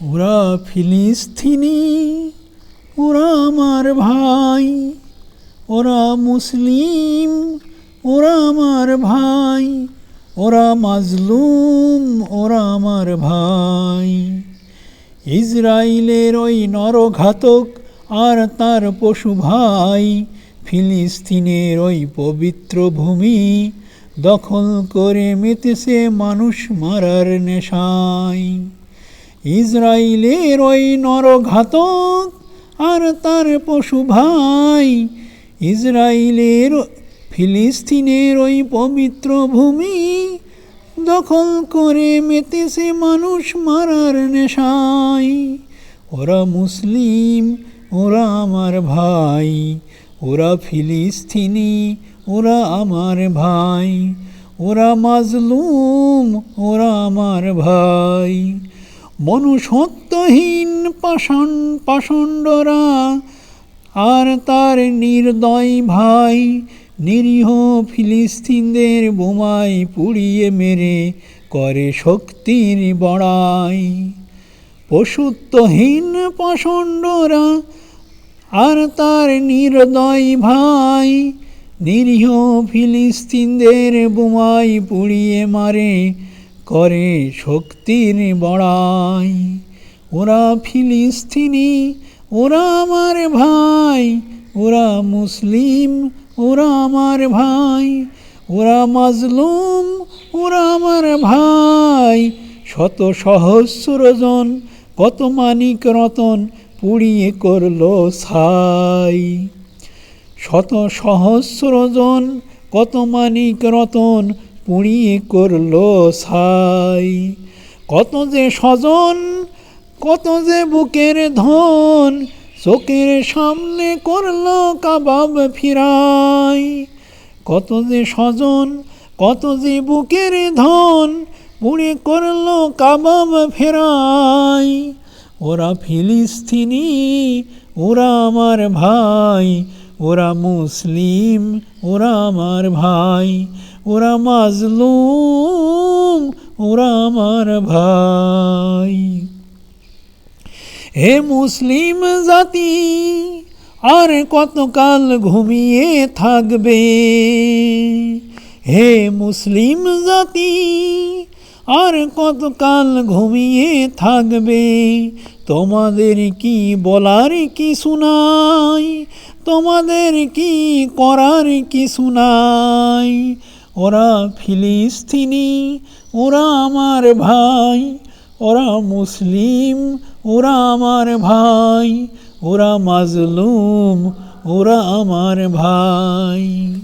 ওরা ফিলিস্তিনি, ওরা আমার ভাই। ওরা মুসলিম, ওরা আমার ভাই। ওরা মাজলুম, ওরা আমার ভাই। ইসরায়েলের ওই নরঘাতক আর তার পশু ভাই ফিলিস্তিনের ওই পবিত্র ভূমি দখল করে মেতেছে মানুষ মারার নেশায়। ইসরায়েলের ওই নরঘাতক আর তার পশু ভাই ইসরায়েলের ফিলিস্তিনের ওই পবিত্র ভূমি দখল করে মেতেছে মানুষ মারার নেশায়। ওরা মুসলিম, ওরা আমার ভাই। ওরা ফিলিস্তিনি, ওরা আমার ভাই। ওরা মাজলুম, ওরা আমার ভাই। মনুষ্যত্বহীন পাষণ্ডরা আর তার নির্দয় ভাই নিরীহ ফিলিস্তিনদের বোমায় পুড়িয়ে মেরে করে শক্তির বড়াই। পশুত্বহীন পাষণ্ডরা আর তার নির্দয় ভাই নিরীহ ফিলিস্তিনদের বোমায় পুড়িয়ে মারে করে শক্তির বড়াই। ওরা ফিলিস্তিনি, ওরা আমার ভাই। ওরা মুসলিম, ওরা আমার ভাই। ওরা মাজলুম, ওরা আমার ভাই। শত সহস্র জন কত মানিক রতন পুড়িয়ে করলো ছাই। শত সহস্র জন কত মানিক রতন পুড়িয়ে করলো ছাই। কত যে স্বজন, কত যে বুকের ধন চোখের সামনে করলো কাবাব ফিরাই। কত যে স্বজন, কত যে বুকের ধন পুড়ে করলো কাবাব ফেরাই। ওরা ফিলিস্তিনি, ওরা আমার ভাই। ওরা মুসলিম, ওরা আমার ভাই। ওরা মাজলুম, ওরা আমার ভাই। হে মুসলিম জাতি আর কতকাল ঘুমিয়ে থাকবে? হে মুসলিম জাতি আর কতকাল ঘুমিয়ে থাকবে? তোমাদের কি বলার কিছু নাই, তোমাদের কি করার কিছু নাই। ওরা ফিলিস্তিনি, ওরা আমার ভাই। ওরা মুসলিম, ওরা আমার ভাই। ওরা মাজলুম, ওরা আমার ভাই।